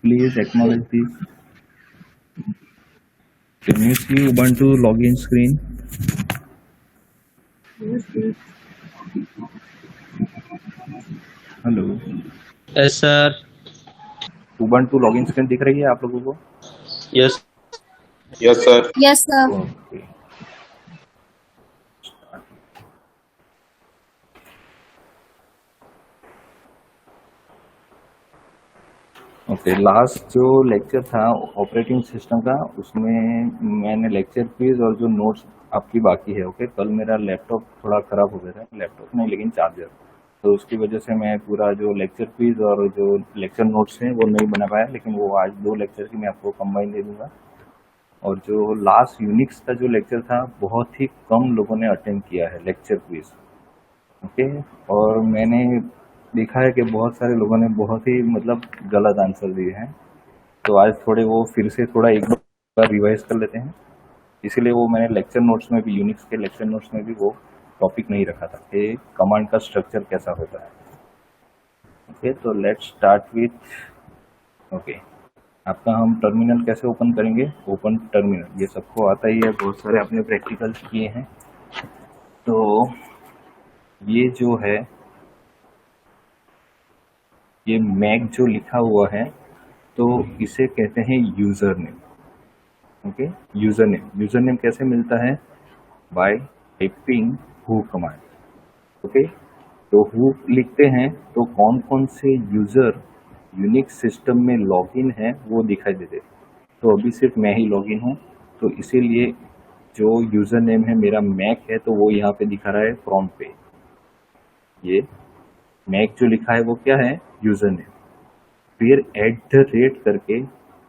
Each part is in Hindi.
Please acknowledge this. Can you see Ubuntu login screen? Hello, yes sir. Ubuntu login screen दिख रही है आप लोगों को? Yes yes sir. Yes, sir. Okay, okay. Last जो लेक्चर था ऑपरेटिंग सिस्टम का, उसमें मैंने लेक्चर क्विज और जो नोट्स आपकी बाकी है। ओके, कल मेरा लैपटॉप थोड़ा ख़राब हो गया था, लैपटॉप नहीं लेकिन चार्जर, तो उसकी वजह से मैं पूरा जो लेक्चर क्विज और जो लेक्चर नोट्स हैं वो नहीं बना पाया, लेकिन वो आज 2 लेक्चर की मैं आपको कंबाइन दे दूंगा। और जो लास्ट यूनिक्स का जो लेक्चर था, बहुत ही कम लोगों ने अटेंड किया है लेक्चर क्विज। ओके, और मैंने देखा है कि बहुत सारे लोगों ने बहुत ही मतलब गलत आंसर दिए हैं, तो आज थोड़े वो फिर से थोड़ा एक बार रिवाइज कर लेते हैं। इसीलिए वो मैंने लेक्चर नोट्स में भी, यूनिक्स के लेक्चर नोट्स में भी वो टॉपिक नहीं रखा था कि कमांड का स्ट्रक्चर कैसा होता है। ओके, तो लेट्स स्टार्ट विथ, ओके, आपका हम टर्मिनल कैसे ओपन करेंगे। ओपन टर्मिनल ये सबको आता ही है, बहुत सारे आपने प्रैक्टिकल्स किए हैं। तो ये जो है, ये मैक जो लिखा हुआ है, तो इसे कहते हैं user name. Okay, user name, user name कैसे मिलता है? Bye typing who command. Okay, तो हु लिखते हैं तो कौन कौन से यूजर यूनिक्स सिस्टम में लॉगिन है वो दिखाई देते हैं। तो अभी सिर्फ मैं ही लॉगिन हूँ, तो इसीलिए जो यूजर नेम है मेरा मैक है, तो वो यहाँ पे दिखा रहा है प्रॉम्प्ट पे। ये मैक जो लिखा है वो क्या है? User name. फिर एट द रेट करके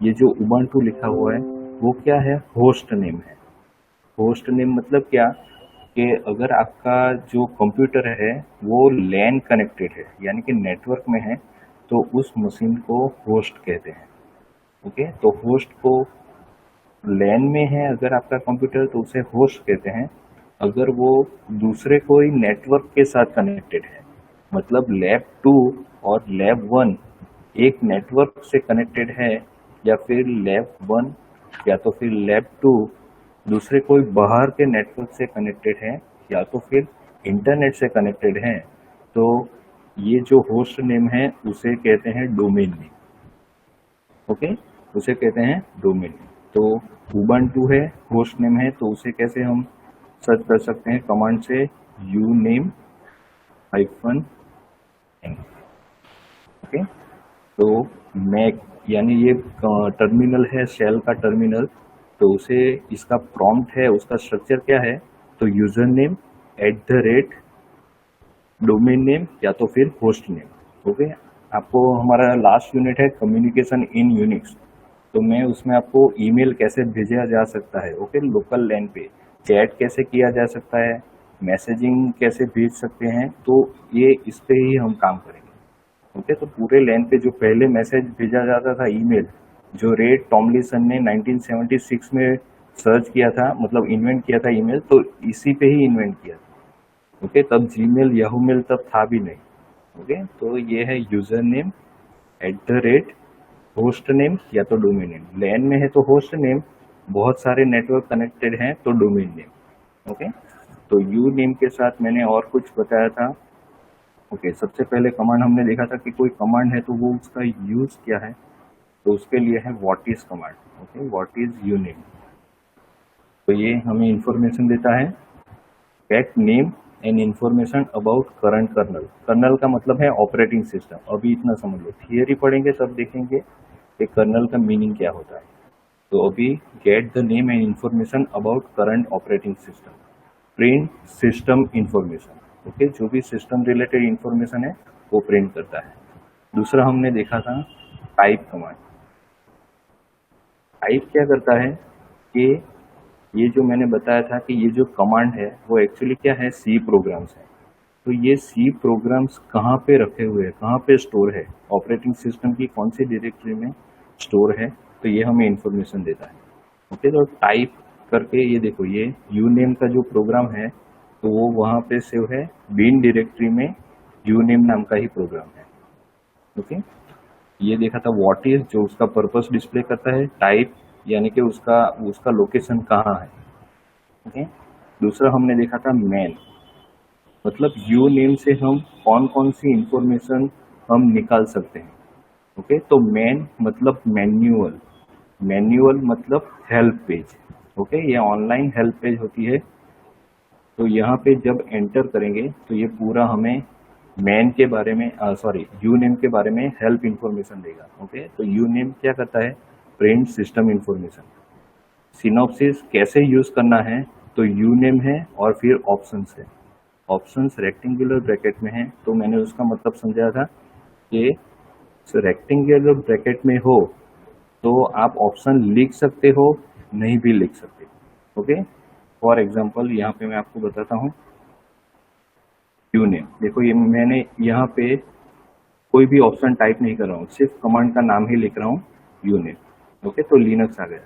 ये जो उबंटू लिखा हुआ है वो क्या है? होस्ट नेम है। होस्ट नेम मतलब क्या कि अगर आपका जो कंप्यूटर है वो लैन कनेक्टेड है, यानी कि नेटवर्क में है, तो उस मशीन को होस्ट कहते हैं। ओके, तो होस्ट को लैन में है अगर आपका कंप्यूटर, तो उसे होस्ट कहते हैं। अगर वो दूसरे कोई नेटवर्क के साथ कनेक्टेड है, मतलब लैब 2 और लैब 1 एक नेटवर्क से कनेक्टेड है, या फिर लैब 1 या तो फिर लैब 2 दूसरे कोई बाहर के नेटवर्क से कनेक्टेड है, या तो फिर इंटरनेट से कनेक्टेड है, तो ये जो होस्ट नेम है उसे कहते हैं डोमेन नेम। ओके, उसे कहते हैं डोमेन नेम। तो उबंटू है, होस्ट नेम है, तो उसे कैसे हम सर्च कर सकते हैं? कमांड से uname hyphen n. Okay, तो मैक यानी ये टर्मिनल है, शेल का टर्मिनल, तो उसे इसका प्रॉम्प्ट है, उसका स्ट्रक्चर क्या है? तो user name at the rate domain name या तो फिर होस्ट नेम। ओके, आपको हमारा लास्ट यूनिट है कम्युनिकेशन इन यूनिक्स, तो मैं उसमें आपको ईमेल कैसे भेजा जा सकता है, ओके, लोकल लैन पे चैट कैसे किया जा सकता है, मैसेजिंग कैसे भेज सकते हैं, तो ये इस पे ही हम काम करेंगे। ओके, तो पूरे लैन पे जो पहले मैसेज भेजा जाता था, ईमेल, जो रेड टॉमलिसन ने 1976 में सर्च किया था, मतलब इन्वेंट किया था ईमेल, तो इसी पे ही इन्वेंट किया था। ओके, तब जीमेल याहू मेल तब था भी नहीं। ओके, तो ये है user name at the rate host name या तो डोमेन नेम। लैन में है तो होस्ट नेम, बहुत सारे नेटवर्क कनेक्टेड हैं तो डोमेन नेम। ओके, तो यू नेम के साथ मैंने और कुछ बताया था। ओके, सबसे पहले कमांड हमने देखा था कि कोई कमांड है तो वो उसका यूज क्या है, तो उसके लिए है what is command. Okay, what is uname, तो ये हमें इंफॉर्मेशन देता है get name and information about current kernel. Kernel का मतलब है ऑपरेटिंग सिस्टम। अभी इतना समझ लो, थियरी पढ़ेंगे तब देखेंगे कि कर्नल का मीनिंग क्या होता है। तो अभी get the name and information about current operating system. Print system information. Okay, जो भी सिस्टम रिलेटेड इंफॉर्मेशन है वो प्रिंट करता है। दूसरा हमने देखा था टाइप कमांड। टाइप क्या करता है कि ये जो मैंने बताया था कि ये जो कमांड है वो एक्चुअली क्या है? सी प्रोग्राम्स है। तो ये सी प्रोग्राम्स कहाँ पे रखे हुए हैं, कहाँ पे स्टोर है, ऑपरेटिंग सिस्टम की कौन सी डायरेक्टरी में स्टोर है, तो ये हमें इंफॉर्मेशन देता है। ओके, तो टाइप करके ये देखो, ये यू नेम का जो प्रोग्राम है तो वो वहाँ पे सेव है बिन डायरेक्टरी में, यू नेम नाम का ही प्रोग्राम है। ओके, ये देखा था व्हाट इज, जो उसका पर्पस डिस्प्ले करता है, टाइप यानी कि उसका उसका लोकेशन कहाँ है। ओके, दूसरा हमने देखा था मैन, मतलब यू नेम से हम कौन कौन सी इंफॉर्मेशन हम निकाल सकते हैं। ओके, तो मैन मतलब मैन्युअल, मैन्युअल मतलब हेल्प पेज। ओके, ये ऑनलाइन हेल्प पेज होती है। तो यहाँ पे जब एंटर करेंगे तो ये पूरा हमें मैन के बारे में सॉरी यू नेम के बारे में हेल्प इंफॉर्मेशन देगा। ओके, तो यू नेम क्या करता है, प्रिंट सिस्टम इंफॉर्मेशन। सिनॉप्सिस कैसे यूज करना है, तो यू नेम है और फिर ऑप्शंस है। ऑप्शंस रेक्टेंगुलर ब्रैकेट में है, तो मैंने उसका मतलब समझाया था कि रेक्टेंगुलर ब्रैकेट में हो तो आप ऑप्शन लिख सकते हो, नहीं भी लिख सकते। ओके, फॉर एग्जांपल यहाँ पे मैं आपको बताता हूँ यू नेम। देखो ये मैंने यहाँ पे कोई भी ऑप्शन टाइप नहीं कर रहा हूँ, सिर्फ कमांड का नाम ही लिख रहा हूँ यू नेम। ओके, तो लिनक्स आ गया।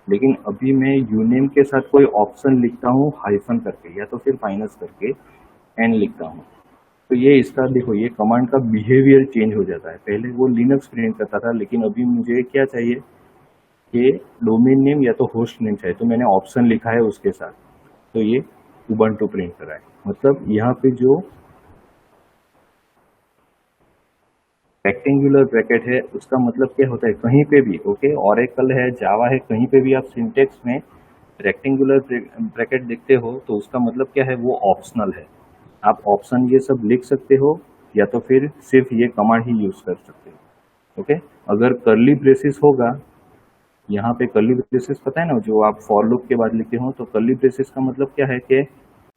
लेकिन अभी मैं यू नेम के साथ कोई ऑप्शन लिखता हूँ हाइफन करके या तो फिर माइनस करके एन लिखता हूँ, तो ये इसका देखो ये कमांड का बिहेवियर चेंज हो जाता है। पहले वो लिनक्स प्रिंट करता था, लेकिन अभी मुझे क्या चाहिए कि डोमेन नेम या तो होस्ट नेम चाहिए, तो मैंने ऑप्शन लिखा है उसके साथ, तो ये उबंटू प्रिंट कर रहा है। मतलब यहाँ पे जो रेक्टेंगुलर ब्रैकेट है उसका मतलब क्या होता है, कहीं पे भी ओके, ऑरेकल है, जावा है, कहीं पे भी आप सिंटेक्स में रेक्टेंगुलर ब्रैकेट देखते हो तो उसका मतलब क्या है, वो ऑप्शनल है। आप ऑप्शन ये सब लिख सकते हो या तो फिर सिर्फ ये कमांड ही यूज कर सकते हो। ओके, अगर कर्ली ब्रेसेस होगा, यहाँ पे कर्ली ब्रेसेस पता है ना, जो आप फॉर लूप के बाद लिखते हो, तो कर्ली ब्रेसेस का मतलब क्या है कि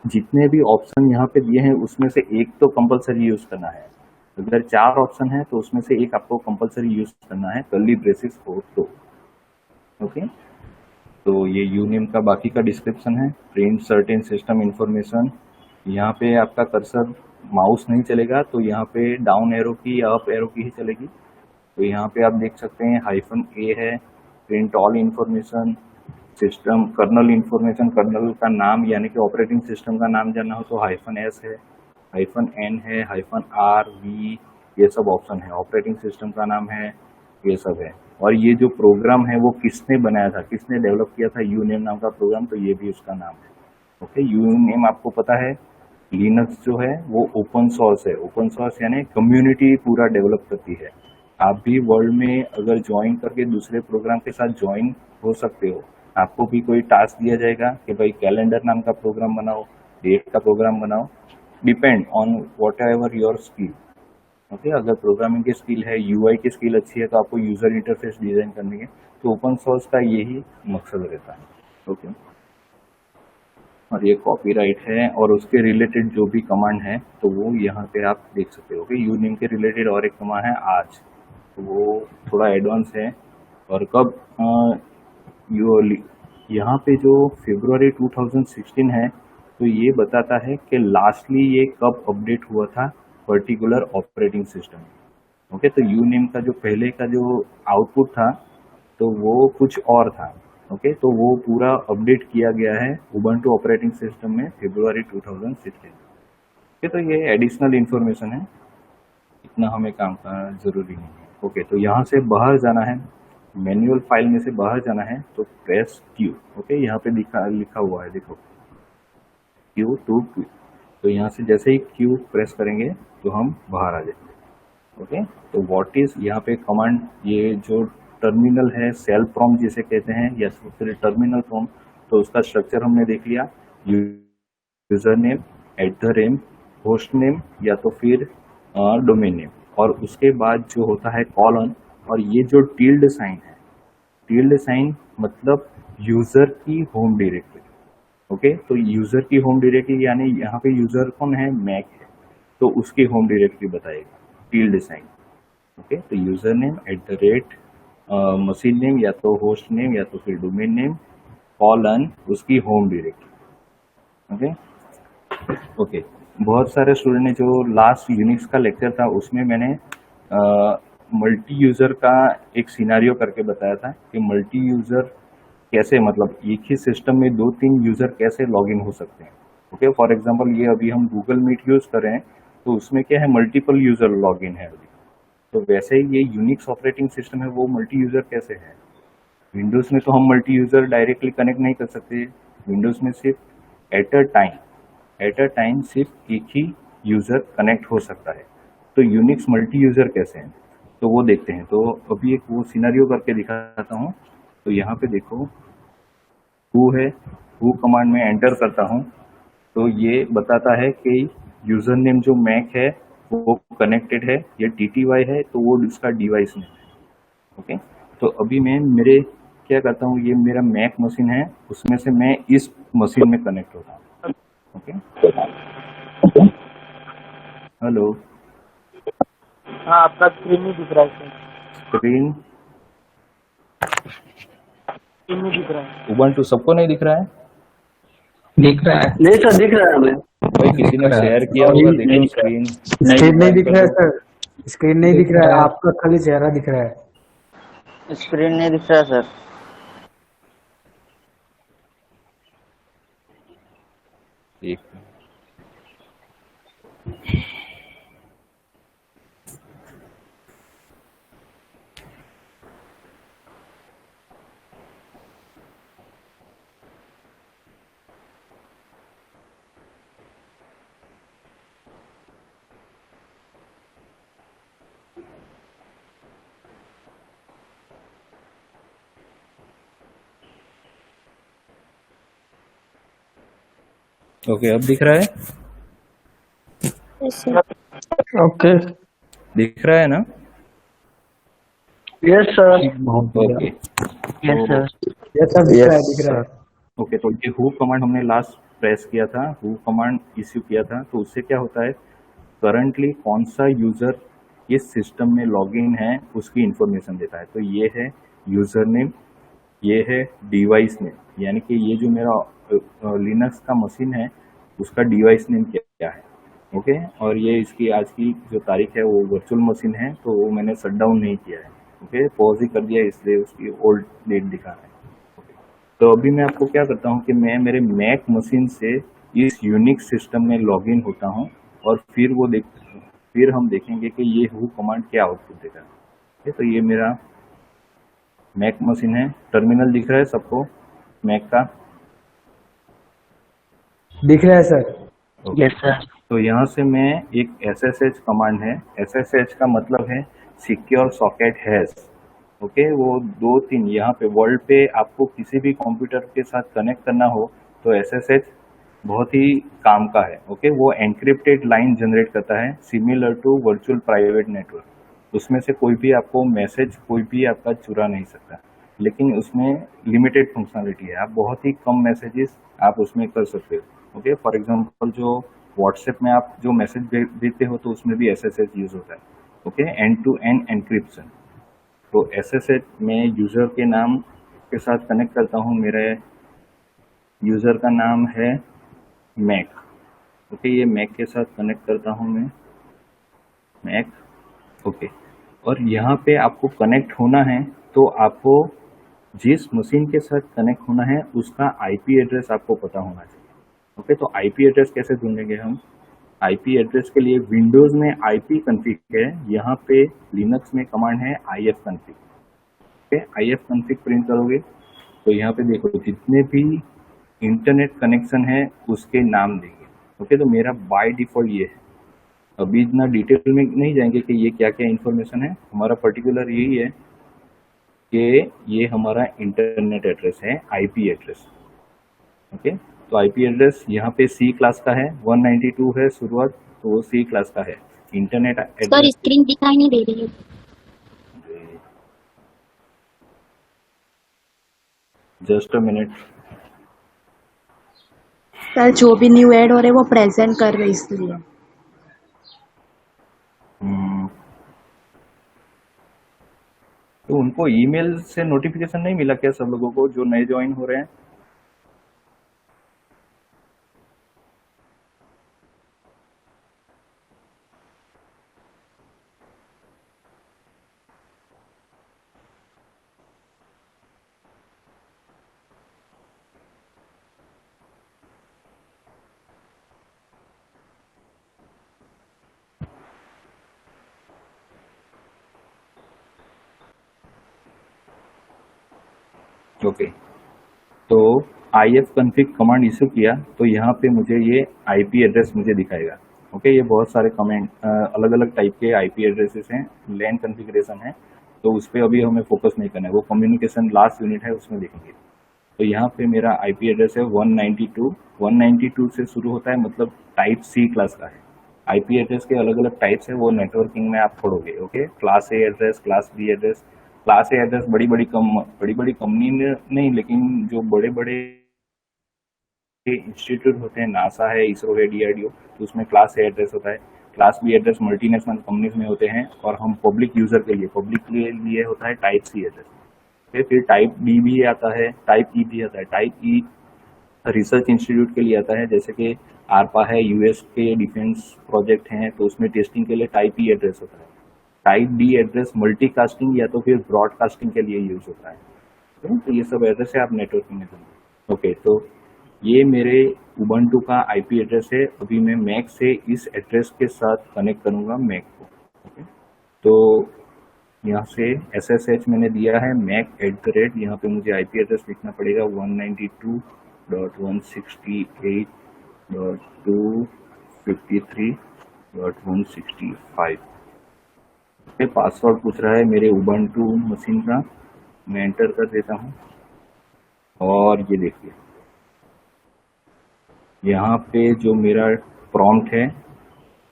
जितने भी ऑप्शन यहाँ पे दिए हैं उसमें से एक तो कंपलसरी यूज करना है। अगर 4 ऑप्शन है तो उसमें से एक आपको कंपलसरी यूज करना है, कर्ली ब्रेसेस हो तो। ओके, तो ये यूनेम का बाकी का डिस्क्रिप्शन है। प्रिंट सर्टेन सिस्टम इंफॉर्मेशन, यहाँ पे आपका कर्सर माउस नहीं चलेगा, तो यहाँ पे डाउन एरो की या अप एरो की ही चलेगी। तो यहाँ पे आप देख सकते हैं हाइफन ए है, print all information, system kernel information, kernel का नाम यानी कि ऑपरेटिंग सिस्टम का नाम जानना हो तो हाइफन एस है, हाइफन एन है, हाइफन आर वी, ये सब ऑप्शन है। ऑपरेटिंग सिस्टम का नाम है, ये सब है। और ये जो प्रोग्राम है वो किसने बनाया था, किसने डेवलप किया था, यूनेम नाम का प्रोग्राम, तो ये भी उसका नाम है। ओके, यूनेम आपको पता है लिनक्स जो है वो ओपन सोर्स है। ओपन सोर्स यानी कम्युनिटी पूरा डेवलप करती है। आप भी वर्ल्ड में अगर ज्वाइन करके दूसरे प्रोग्राम के साथ ज्वाइन हो सकते हो। आपको भी कोई टास्क दिया जाएगा कि भाई कैलेंडर नाम का प्रोग्राम बनाओ, डेट का प्रोग्राम बनाओ, depend on what ever your skill. Okay, अगर प्रोग्रामिंग की स्किल है, यूआई की स्किल अच्छी है, तो आपको यूजर इंटरफेस डिजाइन करनी है, तो ओपन सोर्स का यही मकसद रहता है। ओके, और ये कॉपीराइट है और उसके रिलेटेड जो भी कमांड है तो वो यहाँ पे आप देख सकते हो। यूनेम के रिलेटेड और एक कमांड है आज, तो वो थोड़ा एडवांस है। और कब यहाँ पे जो फरवरी 2016 है, तो ये बताता है कि लास्टली ये कब अपडेट हुआ था पर्टिकुलर ऑपरेटिंग सिस्टम। ओके, तो यूनेम का जो पहले का जो आउटपुट था तो वो कुछ और था। ओके, तो वो पूरा अपडेट किया गया है उबंटू ऑपरेटिंग सिस्टम में फरवरी 2016। ओके, तो ये एडिशनल इंफॉर्मेशन है, इतना हमें काम का जरूरी नहीं है। ओके, तो यहाँ से बाहर जाना है, मैनुअल फाइल में से बाहर जाना है तो प्रेस क्यू। ओके, यहाँ पे लिखा हुआ है देखो क्यू टू क्यू, तो यहाँ से जैसे ही क्यू प्रेस करेंगे तो हम बाहर आ जाएंगे। ओके, तो व्हाट इज यहाँ पे कमांड, ये जो टर्मिनल है सेल प्रॉम्प्ट जिसे कहते हैं या फिर टर्मिनल प्रॉम्प्ट, तो उसका स्ट्रक्चर हमने देख लिया, यूजर नेम, @ होस्ट नेम या तो फिर डोमेन नेम, और उसके बाद जो होता है कॉलन, और ये जो टिल्ड साइन है, टिल्ड साइन मतलब यूजर की होम डायरेक्टरी। ओके, तो यूजर की होम डायरेक्टरी यानी यहाँ पे यूजर कौन है, मैक है, तो उसकी होम डायरेक्टरी बताएगा टिल्ड साइन। ओके, तो यूजर नेम, @ मशीन नेम या तो होस्ट नेम या तो फिर डोमेन नेम, कॉलन उसकी होम डायरेक्टरी। ओके ओके, बहुत सारे स्टूडेंट ने जो लास्ट यूनिक्स का लेक्चर था उसमें मैंने मल्टी यूजर का एक सिनारियो करके बताया था कि मल्टी यूजर कैसे, मतलब एक ही सिस्टम में 2-3 यूजर कैसे लॉगिन हो सकते हैं। ओके, फॉर एग्जांपल ये अभी हम गूगल मीट यूज कर रहे हैं, तो उसमें क्या है, मल्टीपल यूजर लॉगिन है अभी। तो वैसे ही ये यूनिक्स ऑपरेटिंग सिस्टम है वो मल्टी यूज़र कैसे है? विंडोज़ में तो हम मल्टी यूज़र डायरेक्टली कनेक्ट नहीं कर सकते। विंडोज़ में सिर्फ एट अ टाइम सिर्फ एक ही यूज़र कनेक्ट हो सकता है। तो यूनिक्स मल्टी यूज़र कैसे हैं, तो वो देखते हैं। तो अभी एक वो सिनेरियो करके दिखाता हूँ। तो यहाँ पे देखो हू है, हू कमांड में एंटर करता हूँ तो ये बताता है कि यूज़र नेम जो मैक है वो कनेक्टेड है, ये TTY है तो वो उसका डिवाइस नेम है। ओके, तो अभी मैं मेरे क्या करता हूँ, ये मेरा मैक मशीन है, उसमें से मैं इस मशीन में कनेक्ट होता हूँ। ओके, हेलो, हाँ, आपका स्क्रीन नहीं दिख रहा है सर। स्क्रीन स्क्रीन नहीं दिख रहा है। उबंटू सबको नहीं दिख रहा है? दिख रहा है। नहीं सर, दिख रहा है हमें। भाई किसी ने शेयर किया होगा, देखो स्क्रीन स्क्रीन नहीं दिख रहा है सर, स्क्रीन नहीं दिख रहा है, आपका खाली चेहरा दिख रहा है। स्क्रीन नहीं दिख रहा है सर। एक ओके, अब दिख रहा है? ओके, दिख रहा है ना? Yes sir. Okay, yes sir. ये सब दिख रहा है, दिख रहा है। ओके, तो ये हू कमांड हमने लास्ट प्रेस किया था, हू कमांड इश्यू किया था, तो उससे क्या होता है, करंटली कौन सा यूज़र इस सिस्टम में लॉगिन है उसकी इंफॉर्मेशन देता है। तो ये है यूज़र नेम, ये है डिवाइस नेम, यानी कि ये जो मेरा लिनक्स का मशीन है उसका डिवाइस नेम क्या है। ओके, और ये इसकी आज की जो तारीख है वो वर्चुअल मशीन है, तो वो मैंने शट डाउन नहीं किया है। ओके, पॉज ही कर दिया, इसलिए उसकी ओल्ड डेट दिखा रहा है। तो अभी मैं आपको क्या करता हूँ कि मैं मेरे मैक मशीन से इस यूनिक्स सिस्टम में लॉगिन होता हूँ और फिर हम देखेंगे कि ये हू कमांड क्या आउटपुट देगा। ठीक है, तो ये मेरा मैक मशीन है, टर्मिनल दिख रहा है सबको मैक का? दिख रहा है सर। Yes sir. तो यहाँ से मैं एक SSH कमांड है, SSH का मतलब है सिक्योर सॉकेट हैश। ओके, वो 2-3 यहाँ पे वर्ल्ड पे आपको किसी भी कंप्यूटर के साथ कनेक्ट करना हो तो SSH बहुत ही काम का है। ओके, वो एनक्रिप्टेड लाइन जनरेट करता है similar to virtual private network. उसमें से कोई भी आपको मैसेज कोई भी आपका चुरा नहीं सकता, लेकिन उसमें लिमिटेड फंक्शनलिटी है, आप बहुत ही कम मैसेजेस आप उसमें कर सकते हो। ओके, फॉर एग्जांपल जो व्हाट्सएप में आप जो मैसेज देते हो तो उसमें भी SSH यूज होता है। Okay, end to end encryption. तो SSH में यूज़र के नाम के साथ कनेक्ट करता हूँ, मेरे यूज़र का नाम है मैक। ओके, ये मैक के साथ कनेक्ट करता हूँ मैं, मैक। ओके, और यहाँ पे आपको कनेक्ट होना है तो आपको जिस मशीन के साथ कनेक्ट होना है उसका IP एड्रेस आपको पता होना चाहिए। ओके, तो IP एड्रेस कैसे ढूंढेंगे हम? IP एड्रेस के लिए विंडोज़ में IP कन्फिग है, यहाँ पे लिनक्स में कमांड है ifconfig। ओके, ifconfig प्रिंट करोगे तो यहाँ पे देखो जितने भी इंटरनेट कनेक्शन है उसके नाम देंगे। ओके, तो मेरा बाय डिफॉल्ट ये है। अभी इतना डिटेल में नहीं जाएंगे कि ये क्या क्या इन्फॉर्मेशन है, हमारा पर्टिकुलर यही है कि ये हमारा इंटरनेट एड्रेस है, IP एड्रेस। ओके, तो IP एड्रेस यहाँ पे C क्लास का है, 192 है शुरुआत, तो वो C क्लास का है। इंटरनेट सर एड्रेस स्क्रीन दिखाई नहीं दे रही है। Just a minute. सर जो भी न्यू ऐड हो रहे हैं वो प्रेजेंट कर रहे हैं इसलिए। तो उनको ईमेल से नोटिफिकेशन नहीं मिला क्या सब लोगों को जो नए ज्वाइन हो रहे हैं? ओके, तो IF config कमांड इशू किया तो यहाँ पे मुझे ये IP एड्रेस मुझे दिखाएगा। ओके, ये बहुत सारे कमेंट अलग अलग टाइप के IP एड्रेसेस हैं, लैन कॉन्फ़िगरेशन है, तो उस पर अभी हमें फोकस नहीं करना है, वो कम्युनिकेशन लास्ट यूनिट है उसमें देखेंगे। तो यहाँ पे मेरा IP एड्रेस है 192 से शुरू होता है, मतलब टाइप C क्लास का है। IP एड्रेस के अलग अलग टाइप्स है, वो नेटवर्किंग में आप पढ़ोगे। Okay, class A address, class B address. Class A address बड़ी बड़ी कंपनी नहीं, लेकिन जो बड़े बड़े इंस्टीट्यूट होते हैं, नासा है, इसरो है, DRDO, तो उसमें क्लास A एड्रेस होता है। Class B address multinational companies में होते हैं, और हम पब्लिक यूजर के लिए होता है टाइप C एड्रेस। फिर टाइप D भी आता है, टाइप E भी आता है। टाइप E रिसर्च इंस्टीट्यूट के लिए आता है, जैसे कि ARPA है, US के डिफेंस प्रोजेक्ट हैं, तो उसमें टेस्टिंग के लिए टाइप E एड्रेस होता है। टाइप D एड्रेस मल्टीकास्टिंग या तो फिर ब्रॉडकास्टिंग के लिए यूज होता है। तो ये सब एड्रेस है, आप नेटवर्किंग में करेंगे। ओके, तो ये मेरे उबंटू का IP एड्रेस है। अभी मैं मैक से इस एड्रेस के साथ कनेक्ट करूंगा मैक को। ओके, तो यहाँ से SSH मैंने दिया है मैक @ यहाँ पे मुझे IP एड्रेस लिखना पड़ेगा 192.168.253.165। ओके, पासवर्ड पूछ रहा है मेरे उबंटू मशीन का, मैं एंटर कर देता हूँ। और ये देखिए यहाँ पे जो मेरा प्रॉम्प्ट है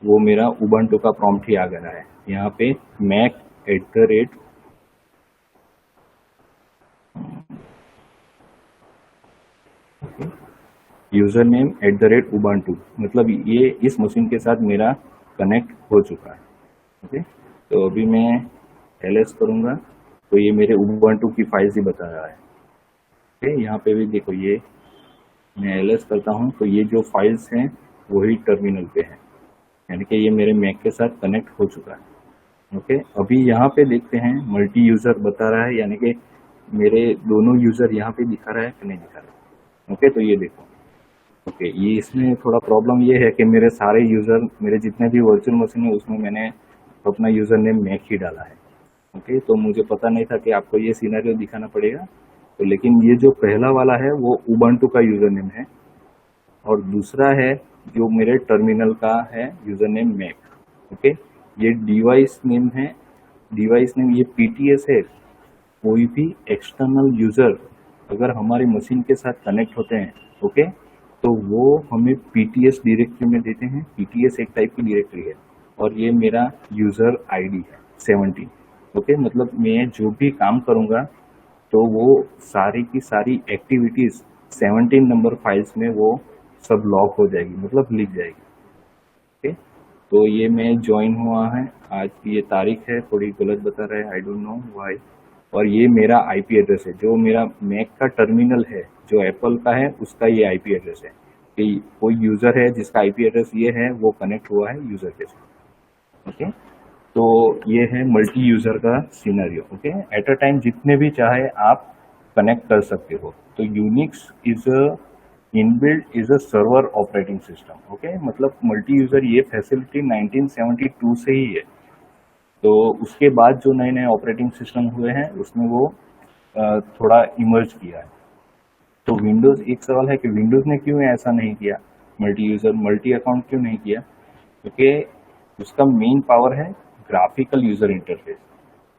वो मेरा उबंटू का प्रॉम्प्ट ही आ गया है। यहाँ पे मैक @ यूजर नेम @ उबंटू, मतलब ये इस मशीन के साथ मेरा कनेक्ट हो चुका है। ओके, तो अभी मैं ls करूँगा तो ये मेरे उबंटू की फाइल्स ही बता रहा है। ओके, यहाँ पे भी देखो, ये मैं ls करता हूँ तो ये जो फाइल्स हैं वही टर्मिनल पे हैं, यानी कि ये मेरे मैक के साथ कनेक्ट हो चुका है। ओके, अभी यहाँ पे देखते हैं मल्टी यूज़र बता रहा है, यानी कि मेरे दोनों यूज़र यहाँ पे दिखा रहा है कि नहीं दिखा रहा है। ओके, तो ये देखो। ओके, ये इसमें थोड़ा प्रॉब्लम ये है कि मेरे सारे यूज़र, मेरे जितने भी वर्चुअल मशीन है उसमें मैंने अपना यूज़र नेम मैक ही डाला है। ओके, तो मुझे पता नहीं था कि आपको ये सिनेरियो दिखाना पड़ेगा। तो लेकिन ये जो पहला वाला है वो उबंटू का यूज़र नेम है, और दूसरा है जो मेरे टर्मिनल का है यूज़र नेम मैक। ओके, ये डिवाइस नेम है, डिवाइस नेम ये PTS है। कोई भी एक्सटर्नल यूज़र अगर हमारी मशीन के साथ कनेक्ट होते हैं, ओके, तो वो हमें PTS डायरेक्टरी में देते हैं। PTS एक टाइप की डायरेक्टरी है, और ये मेरा यूज़र ID है 17। ओके, मतलब मैं जो भी काम करूँगा तो वो सारी की सारी एक्टिविटीज़ 17 नंबर फाइल्स में वो सब लॉग हो जाएगी, मतलब लिख जाएगी। ओके, तो ये मैं ज्वाइन हुआ है, आज की ये तारीख है, थोड़ी गलत बता रहा है, आई डोंट नो व्हाई। और ये मेरा IP एड्रेस है, जो मेरा मैक का टर्मिनल है जो एप्पल का है उसका ये IP एड्रेस है कि कोई यूज़र है जिसका IP एड्रेस ये है, वो कनेक्ट हुआ है यूज़र के साथ। ओके, तो ये है मल्टी यूज़र का scenario. Okay, at a time जितने भी चाहे आप कनेक्ट कर सकते हो। तो Unix inbuilt is a server operating system. Okay, मतलब मल्टी यूज़र ये फैसिलिटी 1972 से ही है। तो उसके बाद जो नए नए ऑपरेटिंग सिस्टम हुए हैं उसमें वो थोड़ा इमर्ज किया है। तो विंडोज़, एक सवाल है कि विंडोज़ ने क्यों ऐसा नहीं किया, मल्टी यूज़र मल्टी अकाउंट क्यों नहीं किया? क्योंकि उसका मेन पावर है ग्राफिकल यूज़र इंटरफेस।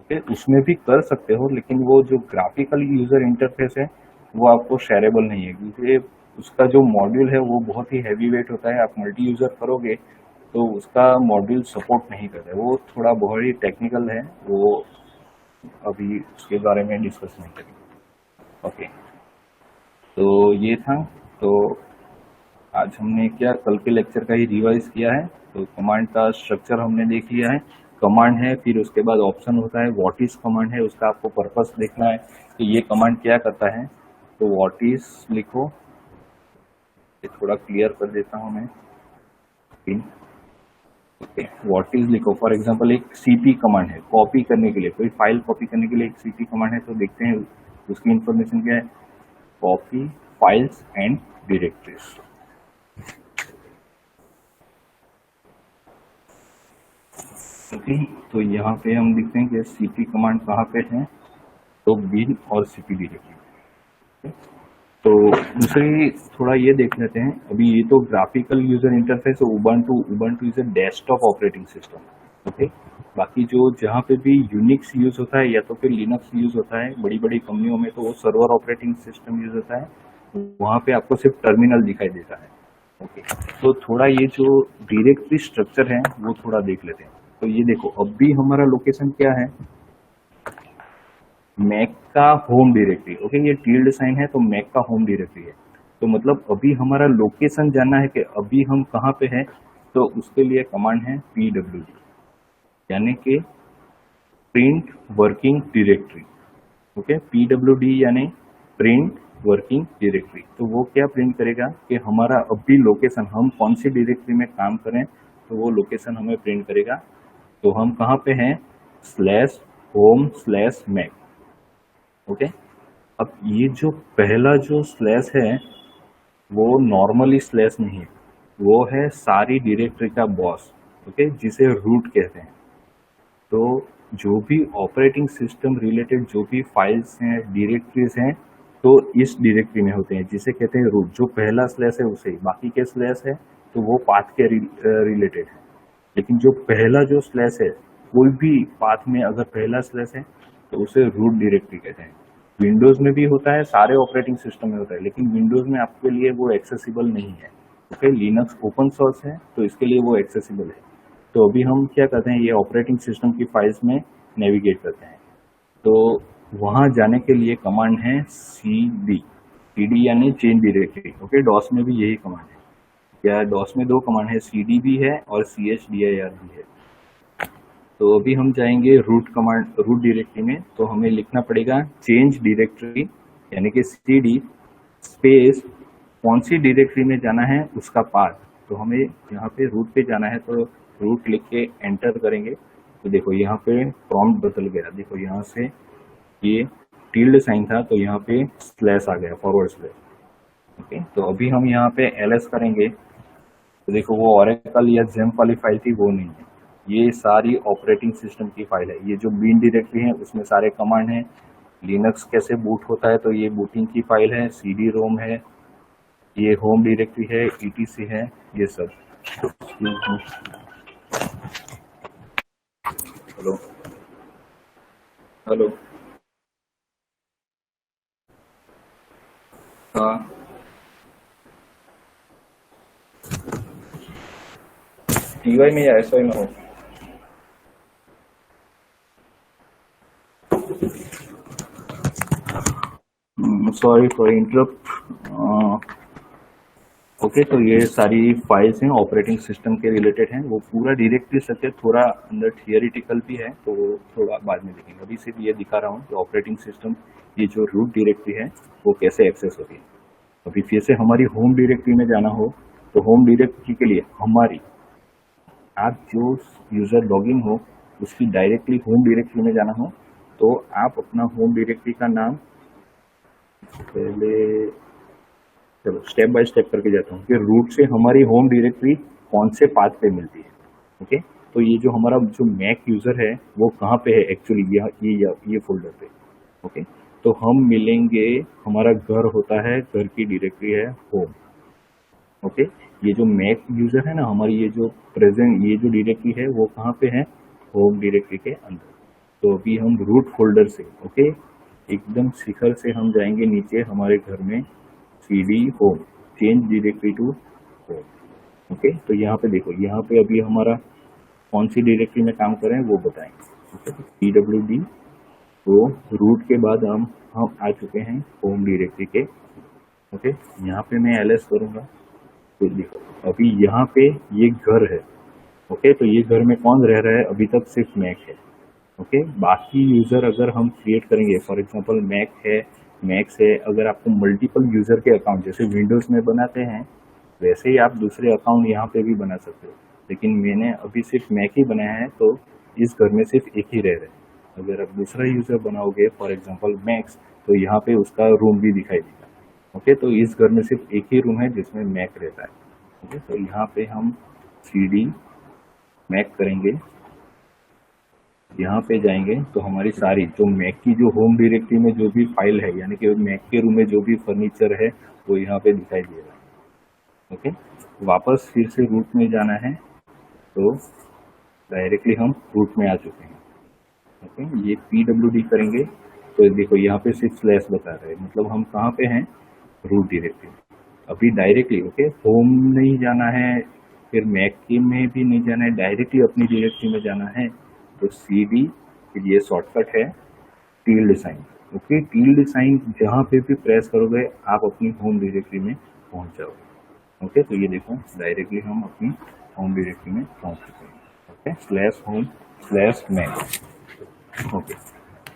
ओके, उसमें भी कर सकते हो, लेकिन वो जो ग्राफिकल यूज़र इंटरफेस है वो आपको शेयरेबल नहीं है, क्योंकि उसका जो मॉड्यूल है वो बहुत ही हैवी वेट होता है। आप मल्टी यूज़र करोगे तो उसका मॉड्यूल सपोर्ट नहीं करता है, वो थोड़ा बहुत ही टेक्निकल है, वो अभी उसके बारे में डिस्कस नहीं करेंगे। ओके, तो ये था। तो आज हमने क्या, कल के लेक्चर का ही रिवाइज किया है। तो कमांड का स्ट्रक्चर हमने देख लिया है। कमांड है, फिर उसके बाद ऑप्शन होता है, व्हाट इज कमांड है, उसका आपको पर्पस देखना है कि ये कमांड क्या करता है। तो व्हाट इज लिखो, ये थोड़ा क्लियर कर देता हूँ मैं। ओके, व्हाट इज लिखो। फॉर एग्जांपल एक CP कमांड है, कॉपी करने के लिए, कोई फाइल कॉपी करने के लिए एक CP कमांड है। तो देखते हैं उसकी इंफॉर्मेशन क्या है, copy files and directories. Okay, तो यहाँ पे हम देखते हैं कि CP कमांड कहाँ पे है, तो बिन और CP डायरेक्टरी। तो दूसरी थोड़ा ये देख लेते हैं। अभी ये तो graphical user interface Ubuntu is a desktop operating system. Okay, बाकी जो जहाँ पे भी यूनिक्स यूज होता है या तो फिर लिनक्स यूज होता है बड़ी बड़ी कंपनियों में, तो वो सर्वर ऑपरेटिंग सिस्टम यूज होता है, वहाँ पे आपको सिर्फ टर्मिनल दिखाई देता है। ओके, तो थोड़ा ये जो डायरेक्टरी स्ट्रक्चर है वो थोड़ा देख लेते हैं। तो ये देखो, अब भी हमारा लोकेशन क्या है, मैक का होम डायरेक्टरी। ओके, ये टिल्ड साइन है तो मैक का होम डायरेक्टरी है। तो मतलब अभी हमारा लोकेशन जानना है कि अभी हम कहाँ पे हैं, तो उसके लिए कमांड है pwd, यानी कि print working directory. Okay, pwd यानी प्रिंट वर्किंग डायरेक्टरी। तो वो क्या प्रिंट करेगा कि हमारा अभी लोकेशन, हम कौन सी डायरेक्टरी में काम करें, तो वो लोकेशन हमें प्रिंट करेगा। तो हम कहाँ पे हैं, /home/mac। ओके, अब ये जो पहला जो स्लैश है वो नॉर्मली स्लैश नहीं है, वो है सारी डायरेक्टरी का बॉस। ओके, जिसे रूट कहते हैं। तो जो भी ऑपरेटिंग सिस्टम रिलेटेड जो भी फाइल्स हैं, डायरेक्टरीज हैं, तो इस डायरेक्टरी में होते हैं, जिसे कहते हैं रूट। जो पहला स्लैश है उसे, बाकी के स्लैश है तो वो पाथ के रिलेटेड है। लेकिन जो पहला जो स्लैश है, कोई भी पाथ में अगर पहला स्लैश है तो उसे रूट डायरेक्टरी कहते हैं। विंडोज में भी होता है, सारे ऑपरेटिंग सिस्टम में होता है, लेकिन विंडोज में आपके लिए वो एक्सेसिबल नहीं है। ओके, लिनक्स ओपन सोर्स है तो इसके लिए वो एक्सेसिबल है। तो अभी हम क्या करते हैं, ये ऑपरेटिंग सिस्टम की फाइल्स में नेविगेट करते हैं। तो वहाँ जाने के लिए कमांड है cd यानी चेंज डायरेक्टरी। ओके, डॉस में भी यही कमांड है। क्या डॉस में दो कमांड है, cd भी है और chdir भी है। तो अभी हम जाएंगे रूट कमांड, रूट डायरेक्टरी में। तो हमें लिखना पड़ेगा चेंज डायरेक्टरी, यानी कि cd स्पेस कौन सी डायरेक्टरी में जाना है उसका पाथ। तो हमें यहाँ पे रूट पे जाना है, तो रूट लिख के एंटर करेंगे। तो देखो यहाँ पे प्रॉम्प्ट बदल गया। देखो यहाँ से ये टिल्ड साइन था तो यहाँ पे स्लैश आ गया, फॉरवर्ड स्लैश। ओके, तो अभी हम यहाँ पे ls करेंगे तो देखो वो ओरेकल या जेम्प वाली फाइल थी, वो नहीं है। ये सारी ऑपरेटिंग सिस्टम की फाइल है। ये जो बिन डायरेक्टरी है उसमें सारे कमांड हैं। लिनक्स कैसे बूट होता है, तो ये बूटिंग की फाइल है। cd रोम है, ये होम डायरेक्टरी है, etc है, ये सब। हेलो हेलो, हाँ टीवाई में या एसवाई में हो? Sorry for interrupt. ओके, तो ये सारी फाइल्स हैं ऑपरेटिंग सिस्टम के रिलेटेड हैं। वो पूरा डायरेक्टरी स्ट्रक्चर थोड़ा अंदर थियरिटिकल भी है, तो वो थोड़ा बाद में देखेंगे। अभी सिर्फ ये दिखा रहा हूँ कि ऑपरेटिंग सिस्टम, ये जो रूट डायरेक्टरी है वो कैसे एक्सेस होती है। अभी फिर से हमारी होम डायरेक्टरी में जाना हो, तो होम डायरेक्टरी के लिए हमारी, आप जो यूजर लॉगिन हो उसकी डायरेक्टली होम डायरेक्टरी में जाना हो, तो आप अपना होम डायरेक्टरी का नाम पहले, चलो स्टेप बाय स्टेप करके जाता हूँ कि रूट से हमारी होम डायरेक्टरी कौन से पाथ पे मिलती है। ओके, तो ये जो हमारा जो मैक यूजर है वो कहाँ पे है एक्चुअली, ये फोल्डर पे। ओके, तो हम मिलेंगे, हमारा घर होता है, घर की डायरेक्टरी है होम। ओके, ये जो मैक यूजर है ना हमारी, ये जो प्रेजेंट ये जो डायरेक्टरी है वो कहाँ पे है, होम डायरेक्टरी के अंदर। तो अभी हम रूट फोल्डर से, ओके, एकदम शिखर से हम जाएंगे नीचे हमारे घर में, cd home, change directory to home. Okay, तो यहाँ पे देखो, यहाँ पे अभी हमारा कौन सी डायरेक्टरी में काम कर रहे हैं वो बताएंगे। ओके, pwd, तो रूट के बाद हम आ चुके हैं होम डायरेक्टरी के। ओके, यहाँ पे मैं ls करूँगा तो देखो अभी यहाँ पे ये घर है। ओके, तो ये घर में कौन रह रहा है, अभी तक सिर्फ मैक है। ओके, बाकी यूजर अगर हम क्रिएट करेंगे, फॉर एग्जांपल मैक है, मैक्स है, अगर आपको मल्टीपल यूजर के अकाउंट जैसे विंडोज में बनाते हैं वैसे ही आप दूसरे अकाउंट यहाँ पे भी बना सकते हो, लेकिन मैंने अभी सिर्फ मैक ही बनाया है तो इस घर में सिर्फ एक ही रह रहे हैं। अगर आप दूसरा यूजर बनाओगे फॉर एग्जांपल मैक्स, तो यहाँ पे उसका रूम भी दिखाई देगा। ओके, तो इस घर में सिर्फ एक ही रूम है जिसमें मैक रहता है। ओके, तो यहाँ पे हम cd मैक करेंगे। यहाँ पे जाएंगे तो हमारी सारी जो मैक की जो होम डायरेक्टरी में जो भी फाइल है, यानी कि मैक के रूम में जो भी फर्नीचर है वो यहाँ पे दिखाई दे रहा है। ओके, वापस फिर से रूट में जाना है तो डायरेक्टली हम रूट में आ चुके हैं। ओके, ये PWD करेंगे तो देखो यहाँ पे सिर्फ स्लैश बता रहा है, मतलब हम कहाँ पे हैं, रूट डायरेक्टरी। अभी डायरेक्टली ओके, होम नहीं जाना है, फिर मैक की में भी नहीं जाना है, डायरेक्टली अपनी डायरेक्टरी में जाना है तो CD, फिर ये शॉर्टकट है tilde sign. Okay, tilde sign जहाँ पे भी प्रेस करोगे आप अपनी होम डायरेक्टरी में पहुंच जाओगे। ओके, तो ये देखो डायरेक्टली हम अपनी होम डायरेक्टरी में पहुंच चुके हैं। Okay, slash home slash Mac. Okay,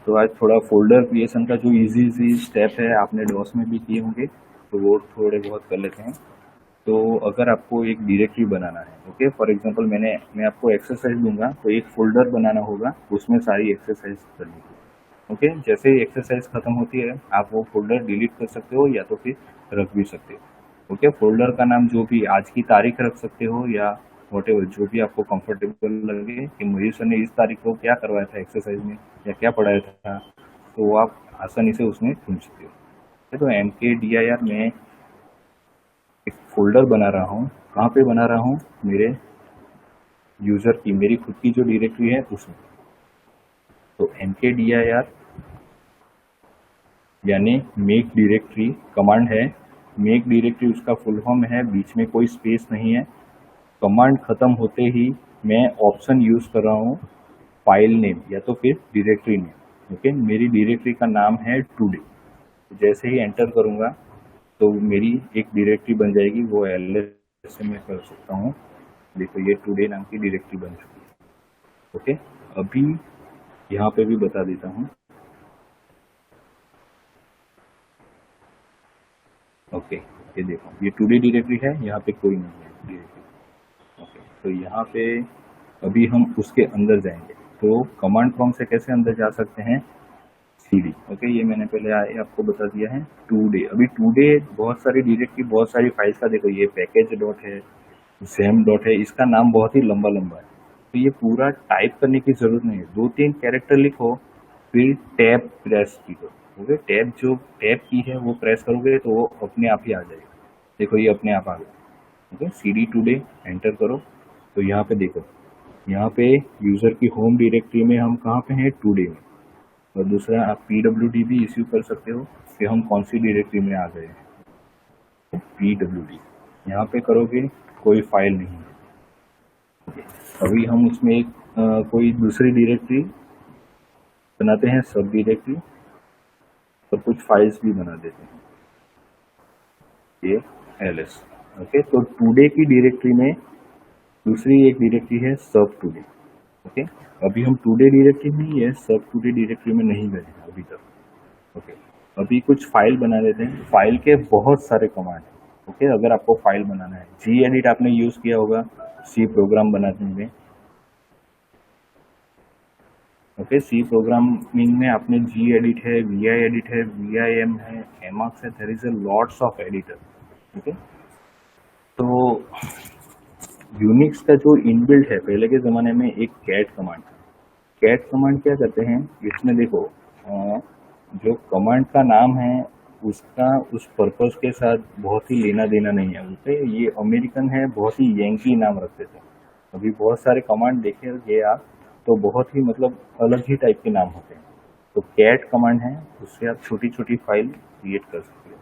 तो आज थोड़ा फोल्डर क्रिएशन का जो इजी स्टेप है आपने डॉस में भी किए होंगे, तो वो थोड़े बहुत कर लेते हैं। तो अगर आपको एक डायरेक्टरी बनाना है, ओके, फॉर एग्जांपल मैं आपको एक्सरसाइज दूंगा तो एक फोल्डर बनाना होगा, उसमें सारी एक्सरसाइज करनी होगी। ओके, जैसे ही एक्सरसाइज खत्म होती है आप वो फोल्डर डिलीट कर सकते हो या तो फिर रख भी सकते हो। ओके, फोल्डर का नाम जो भी आज की तारीख रख सकते हो या वॉटेवर जो भी आपको कंफर्टेबल लगे कि मयूर सर ने इस तारीख को क्या करवाया था एक्सरसाइज में या क्या पढ़ाया था, तो वो आप आसानी से उसमें चुन सकते हो। तो MKDIR में एक फोल्डर बना रहा हूँ, कहाँ पे बना रहा हूँ, मेरे यूजर की, मेरी खुद की जो डायरेक्टरी है उसमें। तो MKDIR यानी मेक डायरेक्टरी कमांड है। मेक डायरेक्टरी उसका फुल फॉर्म है, बीच में कोई स्पेस नहीं है। कमांड खत्म होते ही मैं ऑप्शन यूज कर रहा हूँ फाइल नेम या तो फिर डायरेक्टरी नेम। ओके, मेरी डायरेक्टरी का नाम है टुडे। जैसे ही एंटर करूंगा तो मेरी एक डायरेक्टरी बन जाएगी, वो LS से मैं कर सकता हूँ। देखो ये टुडे नाम की डायरेक्टरी बन चुकी है। ओके, अभी यहाँ पे भी बता देता हूँ। ओके, ये देखो ये टुडे डायरेक्टरी है, यहाँ पे कोई नहीं है डायरेक्टरी। ओके, तो यहाँ पे अभी हम उसके अंदर जाएंगे, तो कमांड प्रॉम्प्ट से कैसे अंदर जा सकते हैं, CD। ओके, ये मैंने पहले आपको बता दिया है टुडे। अभी टुडे बहुत सारी डायरेक्टरी बहुत सारी फाइल्स का, देखो ये पैकेज डॉट है, जेम डॉट है, इसका नाम बहुत ही लंबा लंबा है, तो ये पूरा टाइप करने की जरूरत नहीं है। 2-3 कैरेक्टर लिखो फिर टैब प्रेस की करो। ओके, टैब जो टैब की है वो प्रेस करोगे तो वो अपने आप ही आ जाएगा। देखो ये अपने आप आ गया। ओके, CD टुडे एंटर करो तो यहाँ पे देखो, यहाँ पे यूजर की होम डायरेक्टरी में हम कहाँ पे हैं, टुडे में। और दूसरा आप PWD भी इश्यू कर सकते हो कि हम कौन सी डायरेक्टरी में आ गए हैं। PWD यहाँ पे करोगे कोई फाइल नहीं है। अभी हम उसमें एक कोई दूसरी डायरेक्टरी बनाते हैं, सब डायरेक्टरी, तो कुछ फाइल्स भी बना देते हैं, ये LS। ओके, तो टुडे की डायरेक्टरी में दूसरी एक डायरेक्टरी है सब टुडे। ओके, अभी हम टुडे डायरेक्टरी में ही है, सब टुडे डायरेक्टरी में नहीं गए हैं अभी तक। ओके, अभी कुछ फाइल बना लेते हैं। फाइल के बहुत सारे कमांड हैं। ओके, अगर आपको फाइल बनाना है, Gedit आपने यूज किया होगा सी प्रोग्राम बनाने में। ओके, सी प्रोग्रामिंग में आपने Gedit है, VIEdit है, VIM है, Emacs है, there is a lots of editor. Okay, तो यूनिक्स का जो इनबिल्ट है, पहले के ज़माने में एक कैट कमांड था। कैट कमांड क्या करते हैं, इसमें देखो जो कमांड का नाम है उसका उस पर्पस के साथ बहुत ही लेना देना नहीं है। ओके, ये अमेरिकन है, बहुत ही यंकी नाम रखते थे। अभी बहुत सारे कमांड देखेंगे आप तो बहुत ही मतलब अलग ही टाइप के नाम होते हैं। तो कैट कमांड है, उससे आप छोटी छोटी फाइल क्रिएट कर सकते हो।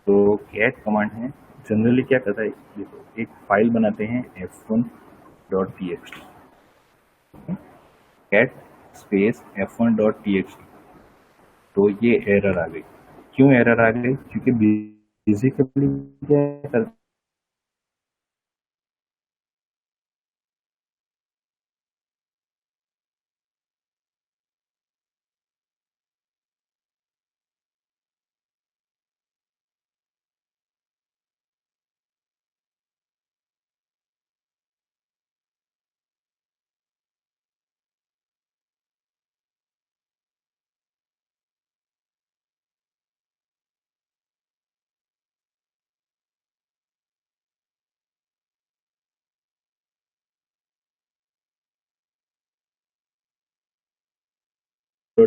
तो कैट कमांड है, जनरली क्या करता है, देखो एक फाइल बनाते हैं f1.txt, कैट स्पेस f1.txt, तो ये एरर आ गई। क्यों एरर आ गई, क्योंकि बेसिकली क्या करते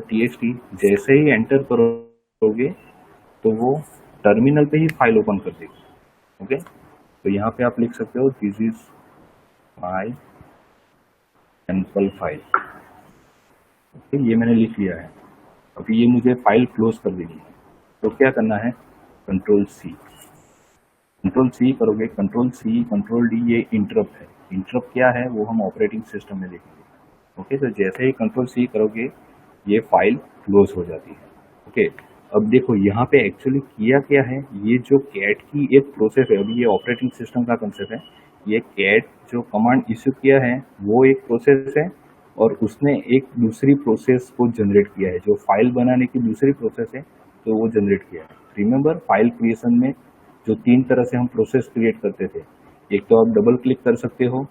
txt जैसे ही एंटर करोगे तो वो टर्मिनल पे ही फाइल ओपन कर देगी। ओके, तो यहाँ पे आप लिख सकते हो this is my sample file. Okay, ये मैंने लिख लिया है। अभी ये मुझे फाइल क्लोज कर देनी है, तो क्या करना है, कंट्रोल सी करोगे, कंट्रोल सी कंट्रोल डी, ये इंटरप्ट है। इंटरप्ट क्या है वो हम ऑपरेटिंग सिस्टम में देखेंगे। ओके, तो जैसे ही कंट्रोल सी करोगे ये फाइल क्लोज हो जाती है। ओके, अब देखो यहाँ पे एक्चुअली किया क्या है, ये जो कैट की एक प्रोसेस है, अभी ये ऑपरेटिंग सिस्टम का कंसेप्ट है, ये कैट जो कमांड इश्यू किया है वो एक प्रोसेस है और उसने एक दूसरी प्रोसेस को जनरेट किया है, जो फाइल बनाने की दूसरी प्रोसेस है तो वो जनरेट किया है। रिमेंबर, फाइल क्रिएशन में जो 3 तरह से हम प्रोसेस क्रिएट करते थे, एक तो आप डबल क्लिक कर सकते हो,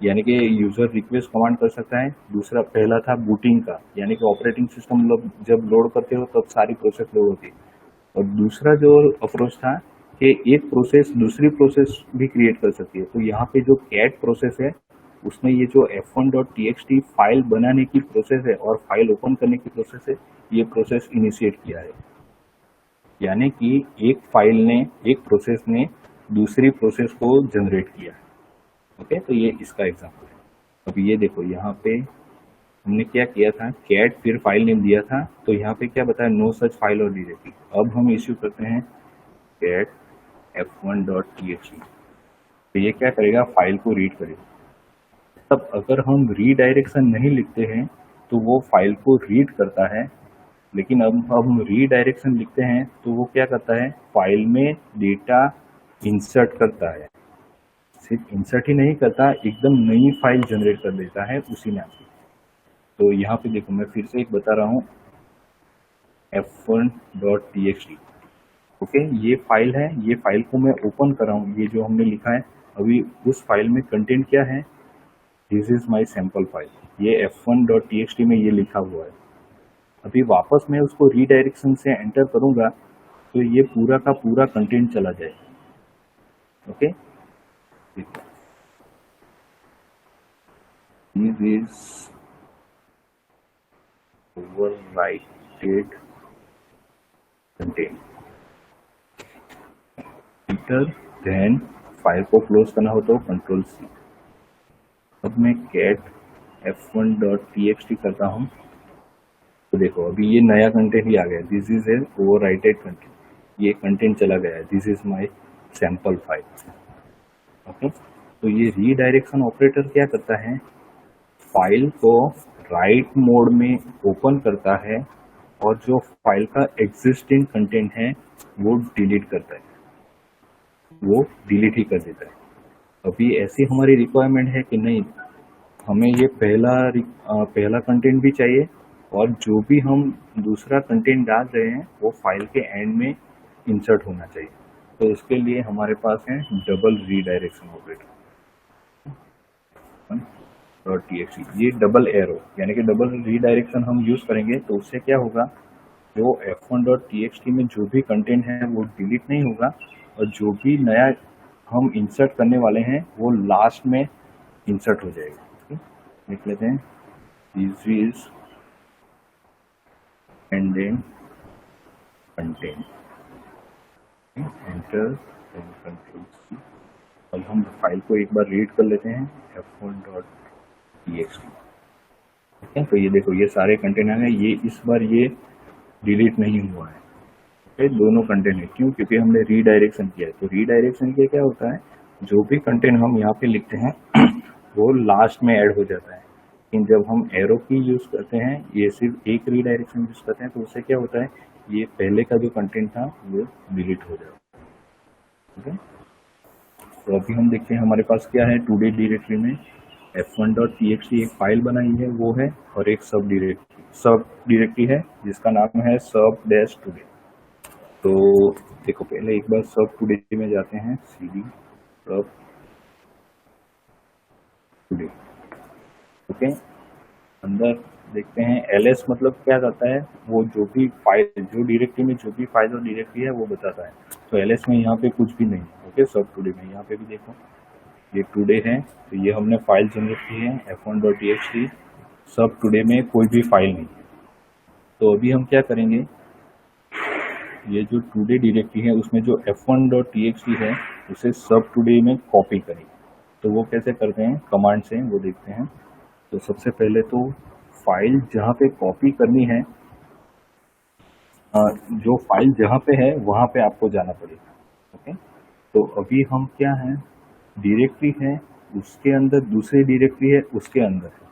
यानी कि यूजर रिक्वेस्ट कमांड कर सकता है। दूसरा पहला था बूटिंग का, यानी कि ऑपरेटिंग सिस्टम जब लोड करते हो तब सारी प्रोसेस लोड होती है। और दूसरा जो अप्रोच था कि एक प्रोसेस दूसरी प्रोसेस भी क्रिएट कर सकती है। तो यहाँ पे जो कैट प्रोसेस है उसने ये जो f1.txt फाइल बनाने की प्रोसेस है और फाइल ओपन करने की प्रोसेस है, ये प्रोसेस इनिशिएट किया है। यानी कि एक प्रोसेस ने दूसरी प्रोसेस को जनरेट किया है। ओके, तो ये इसका एग्जांपल है। अब ये देखो यहाँ पे हमने क्या किया था, कैट फिर फाइल नेम दिया था, तो यहाँ पे क्या बताया, नो सच फाइल और डायरेक्टरी। अब हम इश्यू करते हैं कैट f1.txt, तो ये क्या करेगा, फाइल को रीड करेगा। तब अगर हम रीडायरेक्शन नहीं लिखते हैं तो वो फाइल को रीड करता है, लेकिन अब हम रीडायरेक्शन लिखते हैं तो वो क्या करता है, फाइल में डेटा इंसर्ट करता है। सिर्फ इंसर्ट ही नहीं करता, एकदम नई फाइल जनरेट कर देता है उसी नाम की। तो यहाँ पे देखो, मैं फिर से एक बता रहा हूँ, f1.txt। ओके, ये फाइल है, ये फाइल को मैं ओपन कर रहा हूँ। ये जो हमने लिखा है अभी, उस फाइल में कंटेंट क्या है, this is my sample file, ये f1.txt में ये लिखा हुआ है। अभी वापस मैं उसको रीडायरेक्शन से एंटर करूंगा तो ये पूरा का पूरा कंटेंट चला जाएगा। Okay, this is overwrited content. Enter, then file को क्लोज करना हो तो कंट्रोल सी। अब मैं कैट f1.txt करता हूँ तो देखो अभी ये नया कंटेंट ही आ गया, दिस इज ए ओवरराइटेड कंटेंट, ये कंटेंट चला गया है, this is my sample file. Okay, तो ये रीडायरेक्शन ऑपरेटर क्या करता है, फाइल को राइट मोड में ओपन करता है और जो फाइल का एग्जिस्टिंग कंटेंट है वो डिलीट करता है, वो डिलीट ही कर देता है। अभी ऐसी हमारी रिक्वायरमेंट है कि नहीं, हमें ये पहला कंटेंट भी चाहिए और जो भी हम दूसरा कंटेंट डाल रहे हैं वो फाइल के एंड में इंसर्ट होना चाहिए। तो उसके लिए हमारे पास है डबल रीडायरेक्शन ऑपरेटर .txt। ये डबल एरो यानी कि डबल रीडायरेक्शन हम यूज करेंगे तो उससे क्या होगा, जो f1.txt में जो भी कंटेंट है वो डिलीट नहीं होगा और जो भी नया हम इंसर्ट करने वाले हैं वो लास्ट में इंसर्ट हो जाएगा। लिख लेते हैं, this is ending content, enter, control C. अब हम फाइल को एक बार रीड कर लेते हैं, f1.txt। ठीक है, तो ये देखो ये सारे कंटेंट आ गए, ये इस बार ये डिलीट नहीं हुआ है। ओके, दोनों कंटेंट है, क्यों, क्योंकि हमने रीडायरेक्शन किया है। तो रीडायरेक्शन के क्या होता है, जो भी कंटेंट हम यहाँ पे लिखते हैं वो लास्ट में ऐड हो जाता है, लेकिन जब हम एरो की यूज करते हैं, ये सिर्फ एक रीडायरेक्शन यूज करते हैं, तो उससे क्या होता है, ये पहले का जो कंटेंट था वो डिलीट हो जाता है। ठीक है, तो अभी हम देखते हैं हमारे पास क्या है, टुडे डायरेक्टरी में f1.txt एक फाइल बनाई है वो है, और एक सब डायरेक्टरी है जिसका नाम है sub-today। तो देखो पहले एक बार सब टुडे में जाते हैं, cd सब टुडे। ओके, अंदर देखते हैं ls मतलब क्या करता है, वो जो भी फाइल, जो डायरेक्टरी में जो भी फाइल और डायरेक्टरी है वो बताता है। तो ls में यहाँ पे कुछ भी नहीं। ओके, सब टुडे में यहाँ पे भी देखो ये टुडे है, तो ये हमने फाइल जनरेट की है f1.txt। सब टुडे में कोई भी फाइल नहीं है। तो अभी हम क्या करेंगे, ये जो टुडे डायरेक्टरी है उसमें जो f1.txt है उसे सब टुडे में कॉपी करेंगे। तो वो कैसे करते हैं, कमांड से वो देखते हैं। तो सबसे पहले तो फाइल जहाँ पे कॉपी करनी है, जो फाइल जहाँ पे है वहाँ पे आपको जाना पड़ेगा। ओके, तो अभी हम क्या है, डायरेक्टरी है उसके अंदर दूसरी डायरेक्टरी है उसके अंदर है।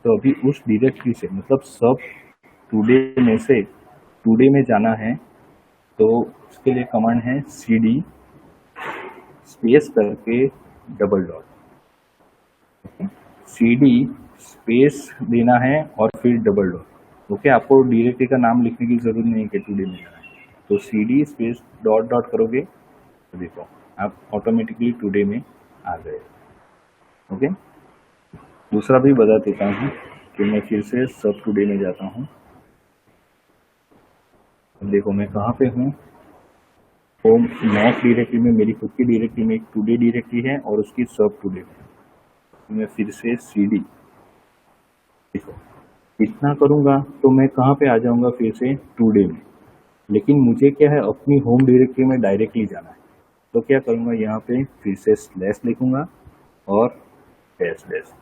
तो अभी उस डायरेक्टरी से मतलब सब टुडे में से टुडे में जाना है, तो उसके लिए कमांड है cd स्पेस करके डबल डॉट, cd स्पेस देना है और फिर डबल डॉट। ओके, आपको डायरेक्टरी का नाम लिखने की जरूरत नहीं है कि टुडे में जाना है। तो cd स्पेस डॉट डॉट करोगे तो देखो आप ऑटोमेटिकली टुडे में आ गए। ओके, दूसरा भी बता देता हूँ कि मैं फिर से सब टुडे में जाता हूँ। देखो मैं कहाँ पे हूँ, होम मैक डायरेक्टरी में, मेरी खुद की डायरेक्टरी में एक टुडे डायरेक्टरी है और उसकी सब टुडे में मैं फिर से cd, देखो इतना करूँगा तो मैं कहाँ पे आ जाऊँगा, फिर से टुडे में। लेकिन मुझे क्या है, अपनी होम डायरेक्टरी में डायरेक्टली जाना है। तो क्या करूँगा, यहाँ पे फिर से स्लैश लिखूँगा और डैश डैश।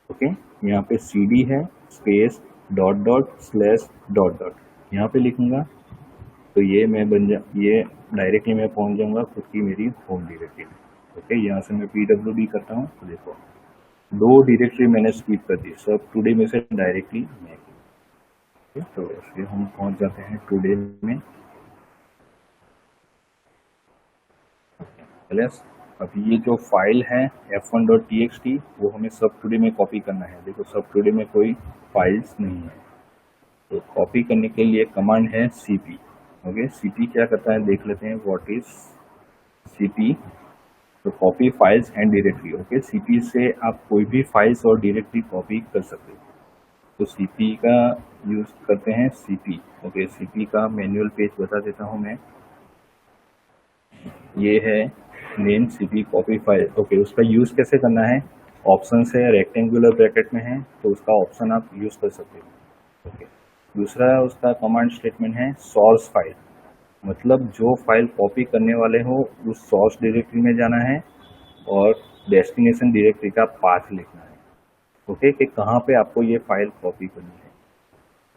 ओके, यहाँ पे cd है space dot dot slash dot dot, यहाँ पे लिखूँगा तो ये मैं ये डायरेक्टली मैं पहुँच जाऊँगा खुद की मेरी होम डायरेक्टरी में। ओके, यहाँ से मैं pwd करता हूँ तो देखो 2 डायरेक्टरी मैंने स्किप कर दी, सब टुडे में से डायरेक्टली मैं। तो फिर हम पहुँच जाते हैं टुडे में। प्लस अभी ये जो फाइल है f1.txt वो हमें सब टुडे में कॉपी करना है। देखो सब टुडे में कोई फाइल्स नहीं है, तो कॉपी करने के लिए कमांड है cp। ओके, cp क्या करता है देख लेते हैं, व्हाट इज cp। तो copy files and directory. Okay, cp से आप कोई भी फाइल्स और डायरेक्टरी कॉपी कर सकते हो। तो cp का यूज करते हैं cp। ओके, cp का मैनुअल पेज बता देता हूँ मैं, ये है main cp copy file. Okay, उसका यूज कैसे करना है, ऑप्शन से रेक्टेंगुलर ब्रैकेट में है तो उसका ऑप्शन आप यूज कर सकते हो। ओके, दूसरा उसका कमांड स्टेटमेंट है सोर्स फाइल, मतलब जो फाइल कॉपी करने वाले हो उस सोर्स डायरेक्टरी में जाना है और डेस्टिनेशन डायरेक्टरी का पाथ लिखना है। ओके, कि कहाँ पे आपको ये फाइल कॉपी करनी है।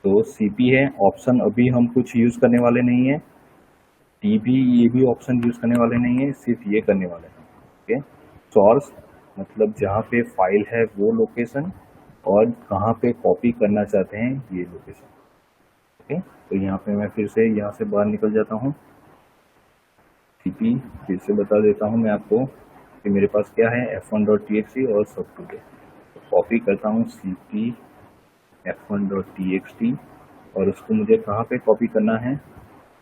तो cp है ऑप्शन, अभी हम कुछ यूज करने वाले नहीं है, tb ये भी ऑप्शन यूज करने वाले नहीं है, सिर्फ ये करने वाले हैं। ओके, सोर्स मतलब जहाँ पे फाइल है वो लोकेशन और कहाँ पे कॉपी करना चाहते हैं ये लोकेशन। ओके, तो यहाँ पे मैं फिर से यहाँ से बाहर निकल जाता हूँ। cp फिर से बता देता हूँ मैं आपको कि मेरे पास क्या है, f1.txt और सब टुडे। तो कॉपी करता हूँ cp f1.txt और उसको मुझे कहाँ पे कॉपी करना है,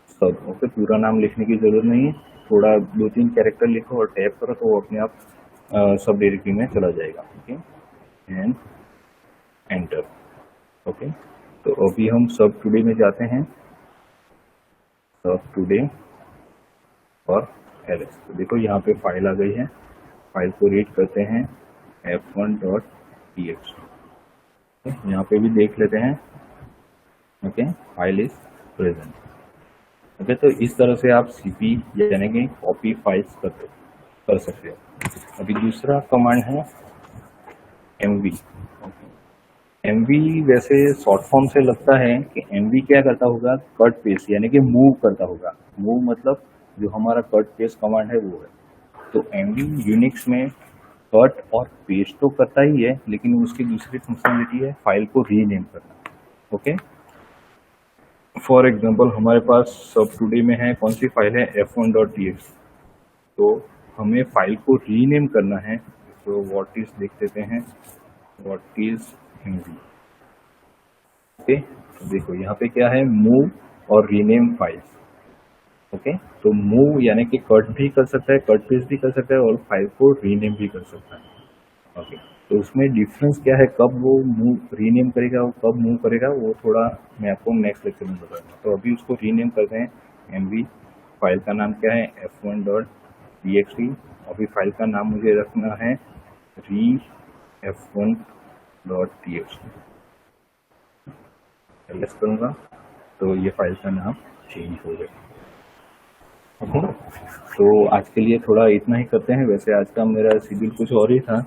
सब। ओके, पूरा नाम लिखने की जरूरत नहीं है, थोड़ा 2-3 कैरेक्टर लिखो और टैप करो तो वो अपने आप सब डायरेक्टरी में चला जाएगा। Okay, and enter. ओके, तो अभी हम सब टुडे में जाते हैं, सब टुडे और ls। तो देखो यहाँ पे फाइल आ गई है, फाइल को रीड करते हैं f1.txt। यहाँ पे भी देख लेते हैं। Okay, file is present. Okay, तो इस तरह से आप cp यानी कि कॉपी फाइल्स कर सकते हो। अभी दूसरा कमांड है mv। mv वैसे शॉर्ट फॉर्म से लगता है कि mv क्या करता होगा, कट पेस्ट यानी कि मूव करता होगा। मूव मतलब जो हमारा कट पेस्ट कमांड है वो है। तो mv यूनिक्स में कट और पेस्ट तो करता ही है, लेकिन उसकी दूसरी फंक्शनलिटी है फाइल को रीनेम करना। ओके, फॉर एग्जाम्पल हमारे पास सब टुडे में है, कौन सी फाइल है, f1.txt। तो हमें फाइल को रीनेम करना है, तो व्हाट इज देख लेते हैं, व्हाट इज mv। ओके, तो देखो यहाँ पे क्या है, मूव और रीनेम फाइल्स। ओके, तो मूव यानी कि कट भी कर सकता है, कट पेस्ट भी कर सकता है और फाइल को रीनेम भी कर सकता है। ओके, तो उसमें डिफरेंस क्या है, कब वो मूव रीनेम करेगा और कब मूव करेगा, वो थोड़ा मैं आपको नेक्स्ट लेक्चर में बताऊंगा। तो अभी उसको रीनेम करते हैं mv। फाइल का नाम क्या है, f1.txt। अभी फाइल का नाम मुझे रखना है reff1.txt। ls करूँगा तो ये फाइल का नाम चेंज हो गया। ओके, तो आज के लिए थोड़ा इतना ही करते हैं। वैसे आज का मेरा शेड्यूल कुछ और ही था,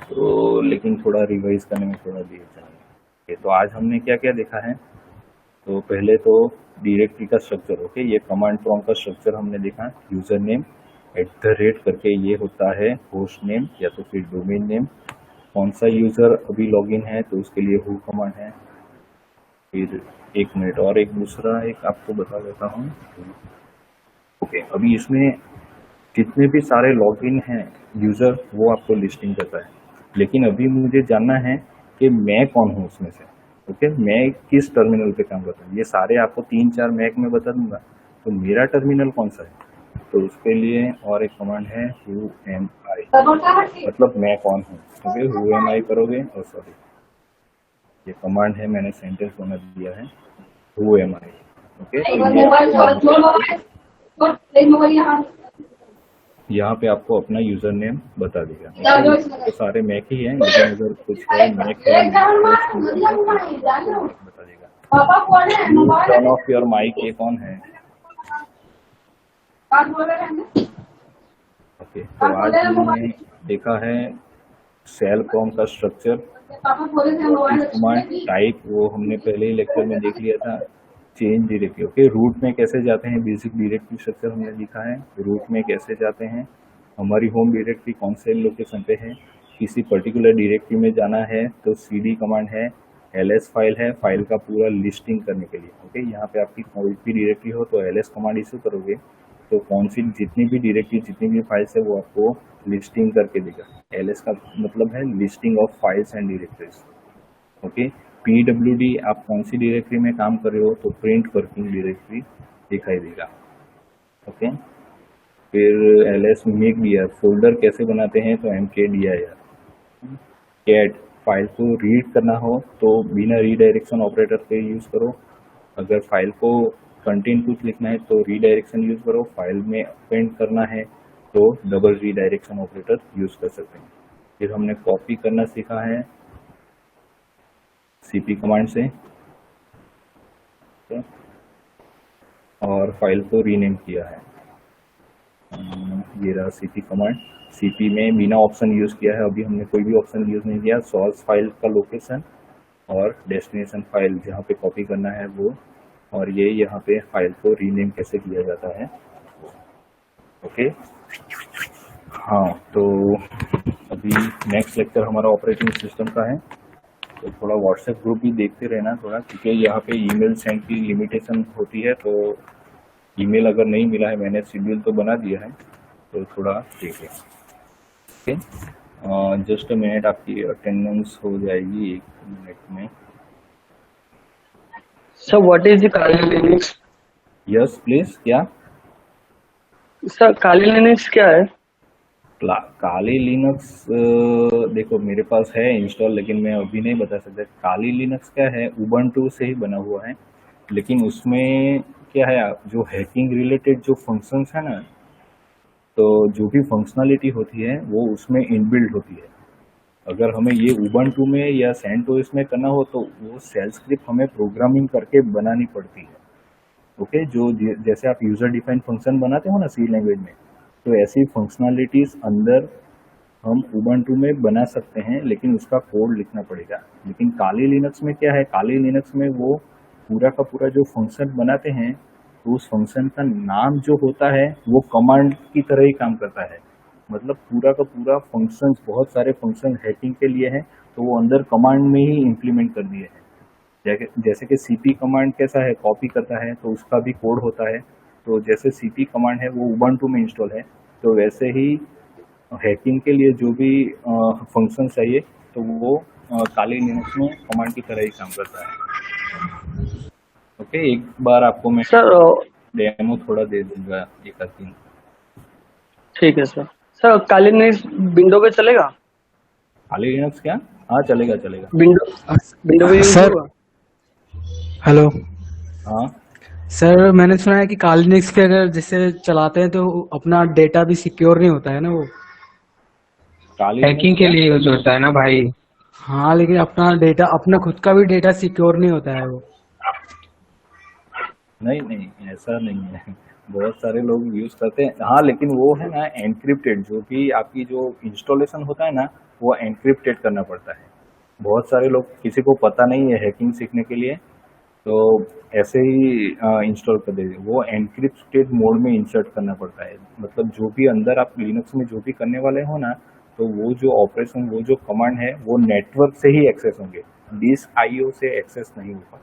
तो लेकिन थोड़ा रिवाइज करने में थोड़ा देर चाहिए। तो आज हमने क्या क्या देखा है, तो पहले तो डायरेक्टरी का स्ट्रक्चर। ओके, ये कमांड प्रॉम्प्ट का स्ट्रक्चर हमने देखा। यूजर नेम @ करके ये होता है होस्ट नेम या तो फिर डोमेन नेम। कौन सा यूजर अभी लॉगिन है तो उसके लिए हु कमांड है। फिर एक मिनट और एक दूसरा एक आपको बता देता हूँ। ओके, अभी इसमें जितने भी सारे लॉगिन हैं यूजर वो आपको लिस्टिंग करता है, लेकिन अभी मुझे जानना है कि मैं कौन हूँ उसमें से। ओके, मैं किस टर्मिनल पे काम करता हूँ। ये सारे आपको 3-4 मैक में बता दूंगा, तो मेरा टर्मिनल कौन सा है, तो उसके लिए और एक कमांड है who am I, मतलब मैं कौन हूँ। ओके, who am I करोगे, और सॉरी ये कमांड है, मैंने सेंटेंस बना दिया है who am I। ओके, यहाँ पे आपको अपना यूजर नेम बता देगा। तो सारे मैक ही हैं, लेकिन अगर कुछ है मैक है बता देगा। टर्न ऑफ योर माइक, ये कौन है। ओके, तो आज हमने देखा है सेल प्रॉम्प्ट का स्ट्रक्चर। कमांड टाइप वो हमने पहले ही लेक्चर में देख लिया था। Change directory. ओके, रूट में कैसे जाते हैं, बेसिक डायरेक्टरी स्ट्रक्चर हमने लिखा है। रूट में कैसे जाते हैं, हमारी होम डायरेक्टरी कौन से लोकेशन पे है, किसी पर्टिकुलर डायरेक्टरी में जाना है तो cd कमांड है। ls फाइल है, फाइल का पूरा लिस्टिंग करने के लिए। ओके, यहाँ पे आपकी कोई भी डायरेक्टरी हो तो ls कमांड इशू करोगे तो कौन सी जितनी भी डायरेक्टरी जितनी भी फाइल्स है वो आपको लिस्टिंग करके देगा। ls का मतलब है listing of files and directories. Okay, pwd आप कौन सी डायरेक्टरी में काम कर रहे हो तो प्रिंट वर्किंग डायरेक्टरी दिखाई देगा। ओके, फिर ls मेकdir फोल्डर कैसे बनाते हैं तो mkdir। कैट फाइल को रीड करना हो तो बिना रीडायरेक्शन ऑपरेटर के यूज करो। अगर फाइल को कंटेंट कुछ लिखना है तो रीडायरेक्शन यूज करो। फाइल में अपेंड करना है तो डबल रीडायरेक्शन ऑपरेटर यूज कर सकते हैं। फिर हमने कॉपी करना सीखा है cp कमांड से, और फाइल को रीनेम किया है। ये रहा cp कमांड। cp में बिना ऑप्शन यूज किया है, अभी हमने कोई भी ऑप्शन यूज नहीं किया। सोर्स फाइल का लोकेशन और डेस्टिनेशन फाइल जहाँ पे कॉपी करना है वो, और ये यहाँ पे फाइल को रीनेम कैसे किया जाता है। ओके, हाँ, तो अभी नेक्स्ट लेक्चर हमारा ऑपरेटिंग सिस्टम का है, तो थोड़ा व्हाट्सएप ग्रुप भी देखते रहना थोड़ा, क्योंकि यहाँ पे ईमेल सेंड की लिमिटेशन होती है। तो ईमेल अगर नहीं मिला है, मैंने शेड्यूल तो बना दिया है, तो थोड़ा देखें। ओके, जस्ट अ मिनट, आपकी अटेंडेंस हो जाएगी 1 मिनट में। Sir, what is the Kali Linux? Yes please, क्या Sir, Kali Linux क्या है? काली लिनक्स देखो मेरे पास है इंस्टॉल, लेकिन मैं अभी नहीं बता सकता। काली लिनक्स क्या है, उबंटू से ही बना हुआ है, लेकिन उसमें क्या है, जो हैकिंग रिलेटेड जो फंक्शंस है ना, तो जो भी फंक्शनलिटी होती है वो उसमें इनबिल्ड होती है। अगर हमें ये उबंटू में या सेंटोस में करना हो तो वो सेल स्क्रिप्ट हमें प्रोग्रामिंग करके बनानी पड़ती है। ओके, जो जैसे आप यूजर डिफाइन फंक्शन बनाते हो ना सी लैंग्वेज में, तो ऐसी फंक्शनलिटीज अंदर हम उबंटू में बना सकते हैं, लेकिन उसका कोड लिखना पड़ेगा। लेकिन काली लिनक्स में क्या है, काली लिनक्स में वो पूरा का पूरा जो फंक्शन बनाते हैं तो उस फंक्शन का नाम जो होता है वो कमांड की तरह ही काम करता है। मतलब पूरा का पूरा फंक्शन, बहुत सारे फंक्शन हैकिंग के लिए हैं, तो वो अंदर कमांड में ही इम्प्लीमेंट कर दिए हैं। जैसे कि cp कमांड कैसा है, कॉपी करता है, तो उसका भी कोड होता है। तो जैसे cp कमांड है वो उबंटू में इंस्टॉल है, तो वैसे ही हैकिंग के लिए जो भी फंक्शन चाहिए तो वो काली लिनक्स में कमांड की तरह ही काम करता है। ओके, एक बार आपको मैं डेमो थोड़ा दे दूंगा एक आध दिन। ठीक है सर। सर, काली लिनक्स विंडो पे चलेगा? काली लिनक्स क्या? हाँ, चलेगा चलेगा। विंडो पे यूज सर, होगा? हेलो हाँ सर, मैंने सुना है कि काली लिनक्स पे अगर जैसे चलाते हैं तो अपना डेटा भी सिक्योर नहीं होता है ना वो। काली हैकिंग के लिए यूज होता है ना भाई। हाँ, लेकिन अपना डेटा, अपना खुद का भी डेटा सिक्योर नहीं होता है वो। नहीं नहीं, ऐसा नहीं है। बहुत सारे लोग यूज करते हैं, हाँ, लेकिन वो है ना एनक्रिप्टेड, जो भी आपकी जो इंस्टॉलेशन होता है ना, वो एनक्रिप्टेड करना पड़ता है। बहुत सारे लोग, किसी को पता नहीं है हैकिंग सीखने के लिए, तो ऐसे ही इंस्टॉल कर देते, वो एनक्रिप्टेड मोड में इंसर्ट करना पड़ता है। मतलब जो भी अंदर आप लिनक्स में जो भी करने वाले हो ना, तो वो जो ऑपरेशन, वो जो कमांड है, वो नेटवर्क से ही एक्सेस होंगे, डिस्क आईओ से एक्सेस नहीं होगा।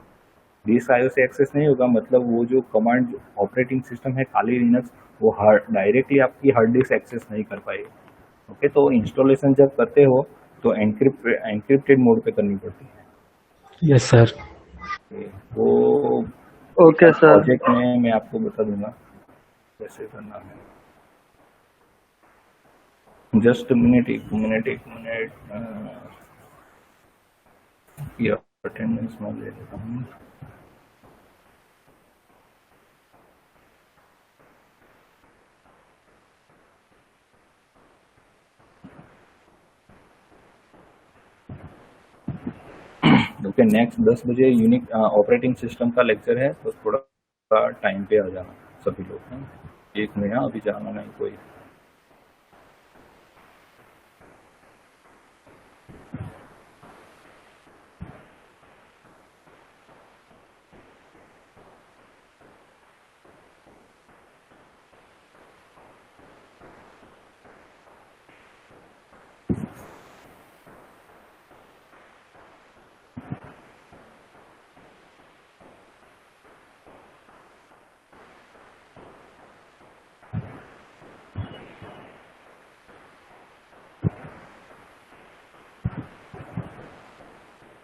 डिस्क आईओ से एक्सेस नहीं होगा मतलब वो जो कमांड ऑपरेटिंग सिस्टम है खाली लिनक्स, वो डायरेक्टली आपकी हार्ड डिस्क एक्सेस नहीं कर पाएगा। ओके, तो इंस्टॉलेशन जब करते हो तो एनक्रिप्टेड मोड पे करनी पड़ती है। Yes sir. वो ओके सर। प्रोजेक्ट में मैं आपको बता दूंगा कैसे करना है। जस्ट मिनट, एक मिनट, ये अटेंडेंस में ले लेता हूँ। ओके, नेक्स्ट 10 बजे यूनिक ऑपरेटिंग सिस्टम का लेक्चर है, तो थोड़ा टाइम पे आ जाना सभी लोग हैं। 1 मिनट, अभी जाना नहीं कोई।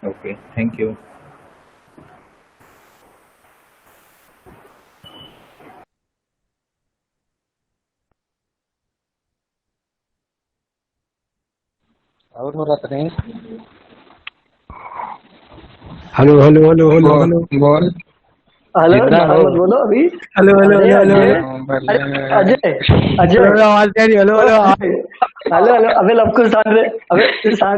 Okay, thank you. और हो रहा था नहीं? Hello hello hello hello hello बोल। हेलो, जितना बाहर हो। मत बोलो अभी। Hello hello Ajay, hello Ajay, hello Ajay, Ajay, hello, आवाज नहीं आ रही। हेलो हेलो हेलो हेलो, अबे लव कुछ शांत रहे, अबे शांत